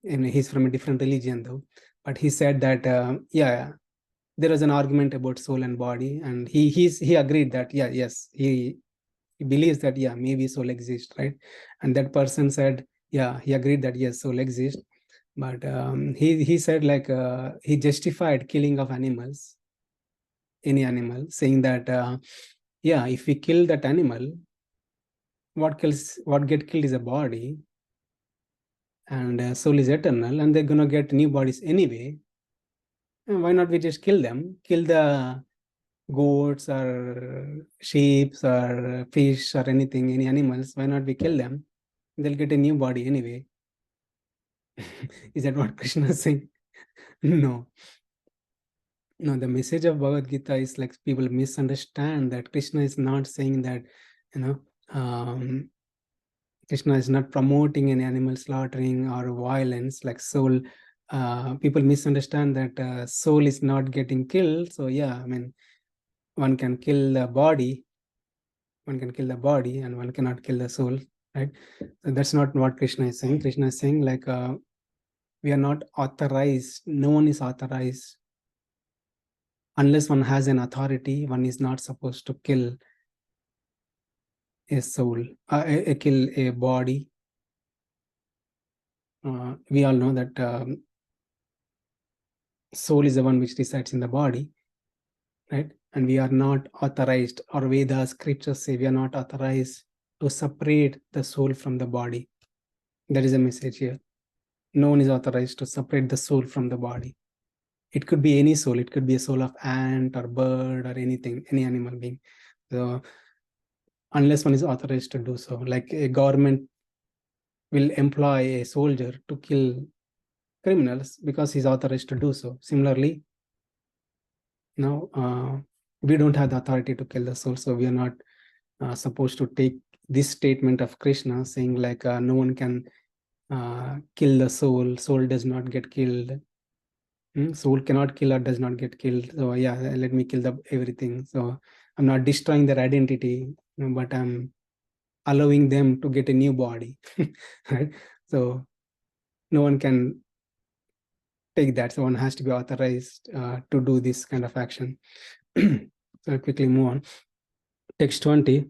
he's from a different religion though, but he said that, there was an argument about soul and body, and he agreed that, yes, he believes that, maybe soul exists, right? And that person said, he agreed that yes, soul exists, but he said like he justified killing of animals, any animal, saying that if we kill that animal, what get killed is a body, and soul is eternal, and they're gonna get new bodies anyway. And why not we just kill them, kill the goats or sheep or fish or anything, any animals? Why not we kill them? They'll get a new body anyway. Is that what Krishna is saying? No. No, the message of Bhagavad Gita is like people misunderstand that Krishna is not saying that, Krishna is not promoting any animal slaughtering or violence like soul. People misunderstand that soul is not getting killed. So one can kill the body, and one cannot kill the soul, right? So that's not what Krishna is saying. Krishna is saying like we are not authorized. No one is authorized. Unless one has an authority, one is not supposed to kill a soul, kill a body. We all know that soul is the one which resides in the body, right? And we are not authorized, or Vedas, scriptures say we are not authorized to separate the soul from the body. That is a message here. No one is authorized to separate the soul from the body. It could be any soul. It could be a soul of ant or bird or anything, any animal being. So unless one is authorized to do so, like a government will employ a soldier to kill criminals because he's authorized to do so. Similarly, we don't have the authority to kill the soul, so we are not supposed to take this statement of Krishna saying like no one can kill the soul. Soul does not get killed. Soul cannot kill or does not get killed. So let me kill everything. So I'm not destroying their identity, but I'm allowing them to get a new body, right? So no one can take that. So one has to be authorized to do this kind of action. So I'll quickly move on. Text 20.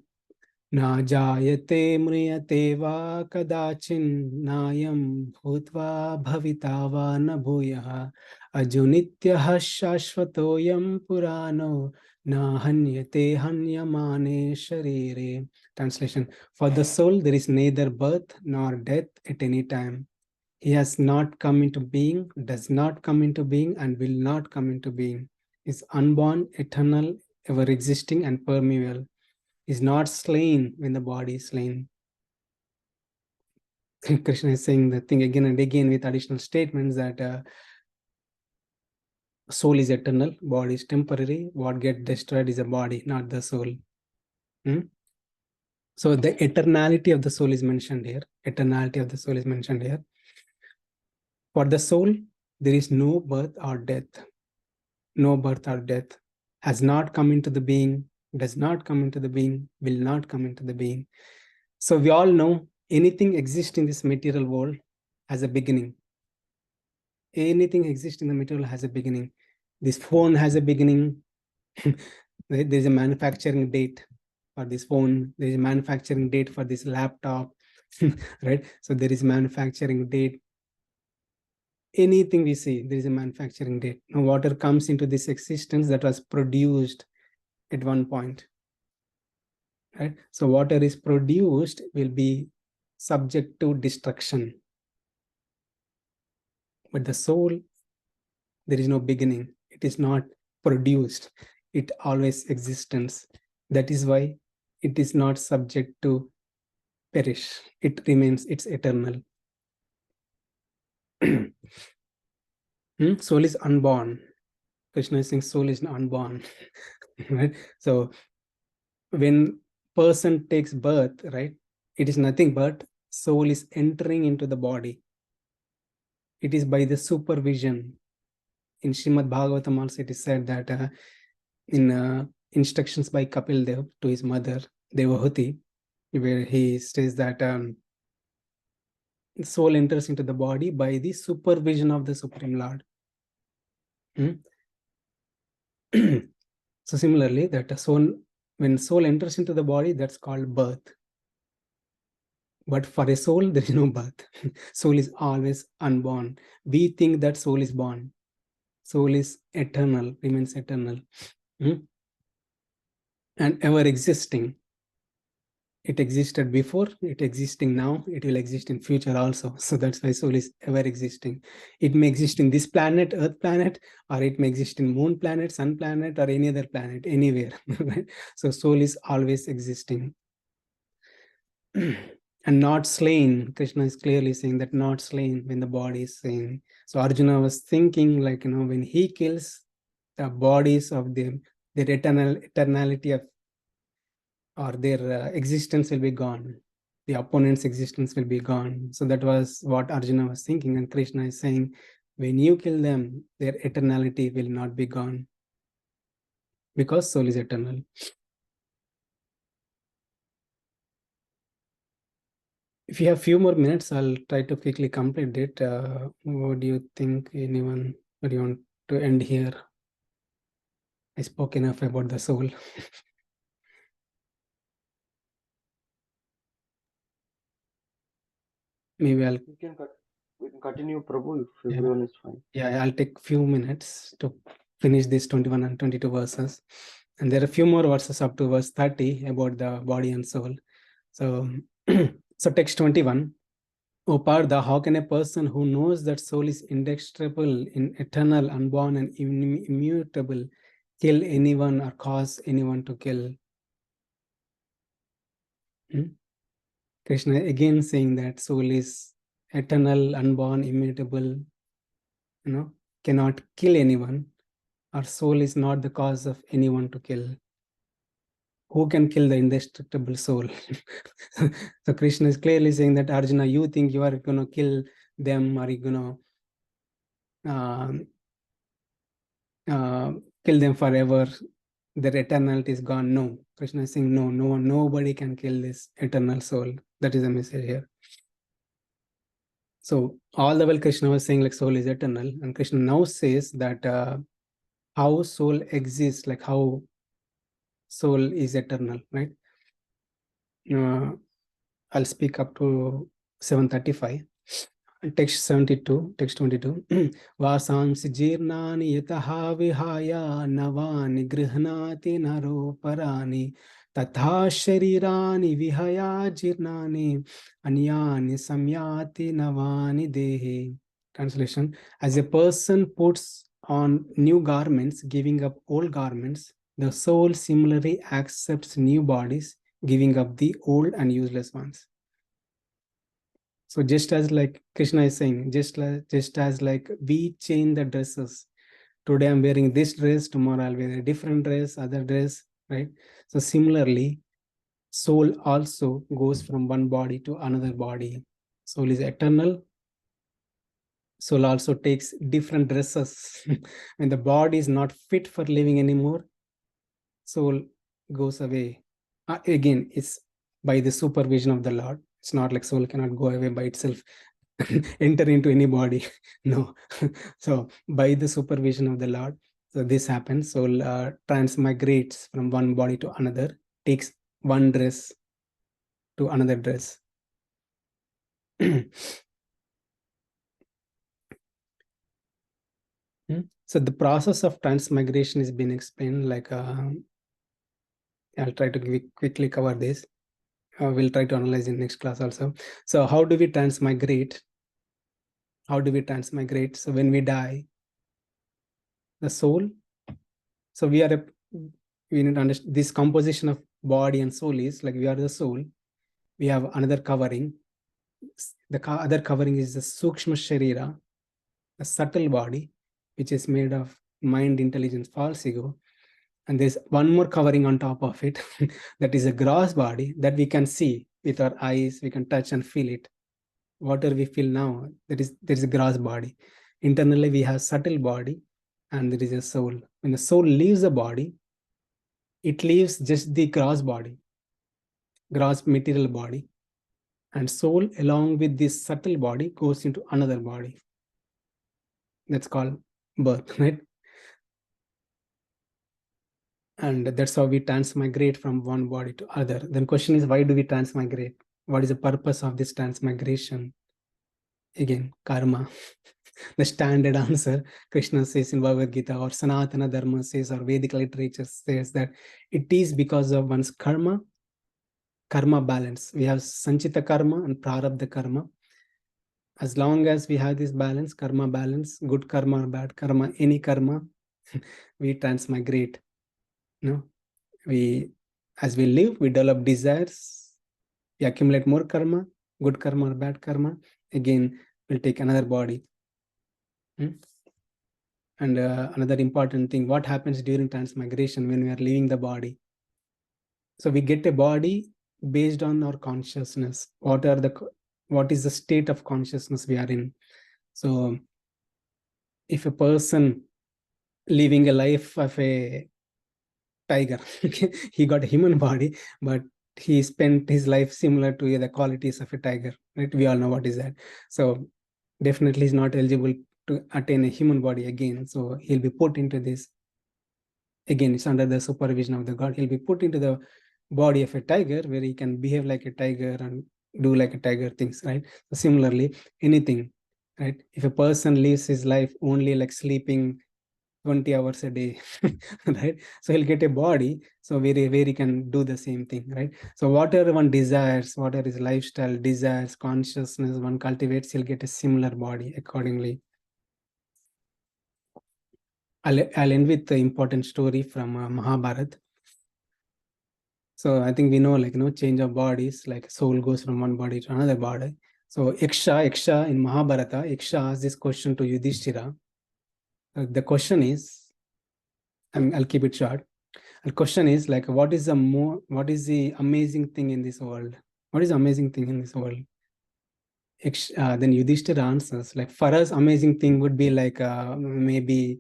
Na jayate mriyate va kadachin nayam bhutva bhavita va na bhuyah ajunityah shashvatoyam purano na hanyate hanyamane sharire. Translation. For the soul, there is neither birth nor death at any time. He has not come into being, does not come into being, and will not come into being. Is unborn, eternal, ever existing, and permeable. Is not slain when the body is slain. Krishna is saying the thing again and again with additional statements that soul is eternal, body is temporary. What gets destroyed is the body, not the soul. So the eternality of the soul is mentioned here. Eternality of the soul is mentioned here. For the soul, there is no birth or death. No birth or death. Has not come into the being, does not come into the being, will not come into the being. So we all know anything exists in this material world has a beginning. Anything exists in the material has a beginning. This phone has a beginning. There's a manufacturing date for this phone. There's a manufacturing date for this laptop, right? So there is manufacturing date. Anything we see, there is a manufacturing date. Now, water comes into this existence that was produced at one point, right? So water is produced will be subject to destruction. But the soul, there is no beginning. It is not produced. It always existence. That is why it is not subject to perish. It remains, it's eternal. Soul is unborn. Krishna is saying soul is unborn. Right? So when person takes birth, right, it is nothing but soul is entering into the body. It is by the supervision. In Srimad Bhagavatam also it is said that in instructions by Kapil Dev to his mother Devahuti, where he says that soul enters into the body by the supervision of the Supreme Lord. So similarly, that a soul, when soul enters into the body, that's called birth. But for a soul, there is no birth. Soul is always unborn. We think that soul is born. Soul is eternal, remains eternal, and ever existing. It existed before, it existing now, it will exist in future also. So that's why soul is ever existing. It may exist in this planet, Earth planet, or it may exist in moon planet, sun planet, or any other planet, anywhere. Right? So soul is always existing. And not slain. Krishna is clearly saying that not slain when the body is slain. So Arjuna was thinking like, when he kills the bodies of them, their eternality of or their existence will be gone. The opponent's existence will be gone. So that was what Arjuna was thinking. And Krishna is saying, when you kill them, their eternality will not be gone. Because soul is eternal. If you have few more minutes, I'll try to quickly complete it. What do you think, anyone? Or do you want to end here? I spoke enough about the soul. Maybe We can continue, Prabhu, if Yeah. everyone is fine. Yeah, I'll take few minutes to finish this 21 and 22 verses. And there are a few more verses up to verse 30 about the body and soul. So, so text 21. O Partha, how can a person who knows that soul is indestructible, eternal, unborn, and immutable kill anyone or cause anyone to kill? Krishna again saying that soul is eternal, unborn, immutable, cannot kill anyone. Our soul is not the cause of anyone to kill. Who can kill the indestructible soul? So Krishna is clearly saying that, Arjuna, you think you are going to kill them, or you're going to kill them forever, their eternality is gone. No, Krishna is saying, no, nobody can kill this eternal soul. That is the message here. So all the while Krishna was saying like soul is eternal, and Krishna now says that how soul exists, like how soul is eternal, right? I'll speak up to 735. Text 72, text 22. Vasansi jirnani yataha vihaya navani grihnati naro parani tatha sharirani vihaya jirnani anyani samyati navani dehi. Translation: as a person puts on new garments, giving up old garments, the soul similarly accepts new bodies, giving up the old and useless ones. So just as like Krishna is saying, just as like we change the dresses. Today I'm wearing this dress, tomorrow I'll wear a different dress, other dress, right? So similarly, soul also goes from one body to another body. Soul is eternal. Soul also takes different dresses. When the body is not fit for living anymore, soul goes away. Again, it's by the supervision of the Lord. It's not like soul cannot go away by itself, enter into any body. No. So by the supervision of the Lord, so this happens. Soul transmigrates from one body to another, takes one dress to another dress. So the process of transmigration has been explained, like I'll try to quickly cover this. We'll try to analyze in next class also. So how do we transmigrate? How do we transmigrate? So when we die, the soul, so we are we need to understand this composition of body and soul is like we are the soul. We have another covering. The other covering is the Sukshma Sharira, a subtle body, which is made of mind, intelligence, false ego. And there's one more covering on top of it, that is a gross body that we can see with our eyes, we can touch and feel it. Whatever we feel now, there is a gross body. Internally, we have subtle body, and there is a soul. When the soul leaves the body, it leaves just the gross body, gross material body, and soul along with this subtle body goes into another body. That's called birth, right? And that's how we transmigrate from one body to other. Then question is, why do we transmigrate? What is the purpose of this transmigration? Again, karma. The standard answer Krishna says in Bhagavad Gita, or Sanatana Dharma says, or Vedic literature says that it is because of one's karma balance. We have Sanchita karma and Prarabdha karma. As long as we have this balance, karma balance, good karma or bad karma, any karma, we transmigrate. No, as we live, we develop desires, we accumulate more karma, good karma or bad karma. Again, we'll take another body. And another important thing, what happens during transmigration when we are leaving the body? So we get a body based on our consciousness. What is the state of consciousness we are in? So if a person living a life of a tiger, he got a human body, but he spent his life similar to the qualities of a tiger, right? We all know what is that. So definitely he's not eligible to attain a human body again. So he'll be put into this. Again, it's under the supervision of the God. He'll be put into the body of a tiger where he can behave like a tiger and do like a tiger things, right? So similarly, anything, right? If a person lives his life only like sleeping 20 hours a day, right? So he'll get a body, so where he can do the same thing, right? So whatever one desires, whatever his lifestyle, desires, consciousness one cultivates, he'll get a similar body accordingly. I'll end with the important story from Mahabharata. So I think we know, like, change of bodies, like soul goes from one body to another body. So Yaksha in Mahabharata, Yaksha asks this question to Yudhishthira. The question is, I'll keep it short. The question is like, what is the amazing thing in this world? What is the amazing thing in this world? Then Yudhishthira answers, like, for us, amazing thing would be like maybe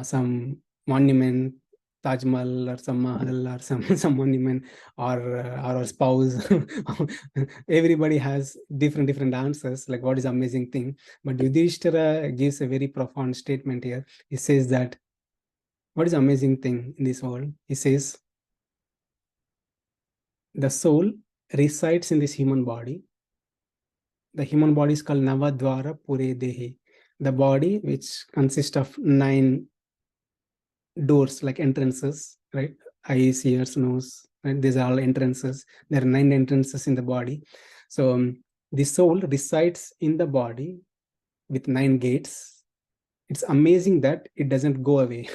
some monument Taj Mahal or some Mahal or some monument or our spouse. Everybody has different answers, like what is amazing thing. But Yudhishthira gives a very profound statement here. He says that what is amazing thing in this world? He says the soul resides in this human body. The human body is called Navadvara Pure Dehi. The body, which consists of 9 doors, like entrances, right? Eyes, ears, nose, right? These are all entrances. There are 9 entrances in the body. So the soul resides in the body with 9 gates. It's amazing that it doesn't go away.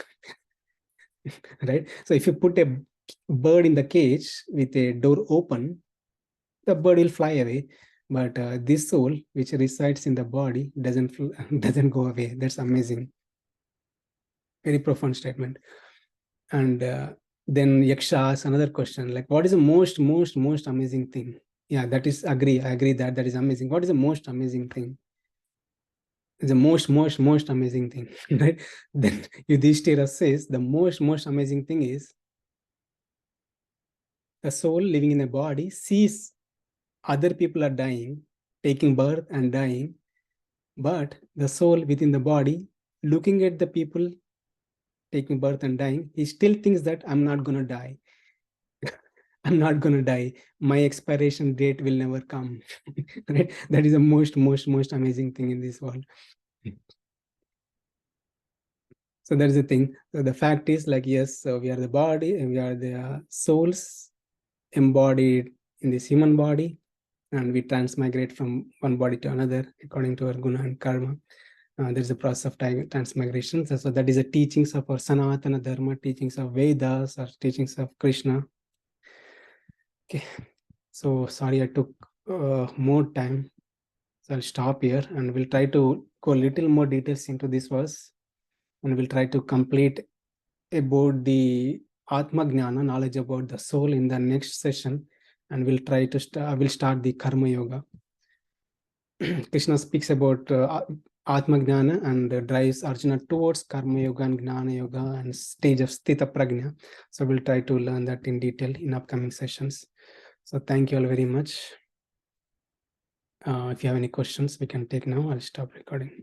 Right? So if you put a bird in the cage with a door open, the bird will fly away. But this soul, which resides in the body, doesn't go away. That's amazing. Very profound statement. And then Yaksha asks another question, like, what is the most amazing thing? Yeah, that is agree. I agree that is amazing. What is the most amazing thing? It's the most amazing thing, right? Then Yudhishthira says the most amazing thing is the soul living in a body sees other people are dying, taking birth and dying, but the soul within the body, looking at the people taking birth and dying, he still thinks that I'm not going to die. I'm not going to die. My expiration date will never come. Right? That is the most amazing thing in this world. So that is the thing. So the fact is, like, yes, so we are the body and we are the souls embodied in this human body, and we transmigrate from one body to another according to our guna and karma. There's a process of transmigration. So that is the teachings of our Sanatana Dharma, teachings of Vedas, or teachings of Krishna. Okay, so sorry I took more time. So I'll stop here and we'll try to go a little more details into this verse, and we'll try to complete about the Atma Gnana, knowledge about the soul, in the next session, and we'll try to we'll start the Karma Yoga. Krishna speaks about Atma Gnana and drives Arjuna towards Karma Yoga and Gnana Yoga and stage of Sthita Prajna. So we'll try to learn that in detail in upcoming sessions. So thank you all very much. If you have any questions, we can take now. I'll stop recording.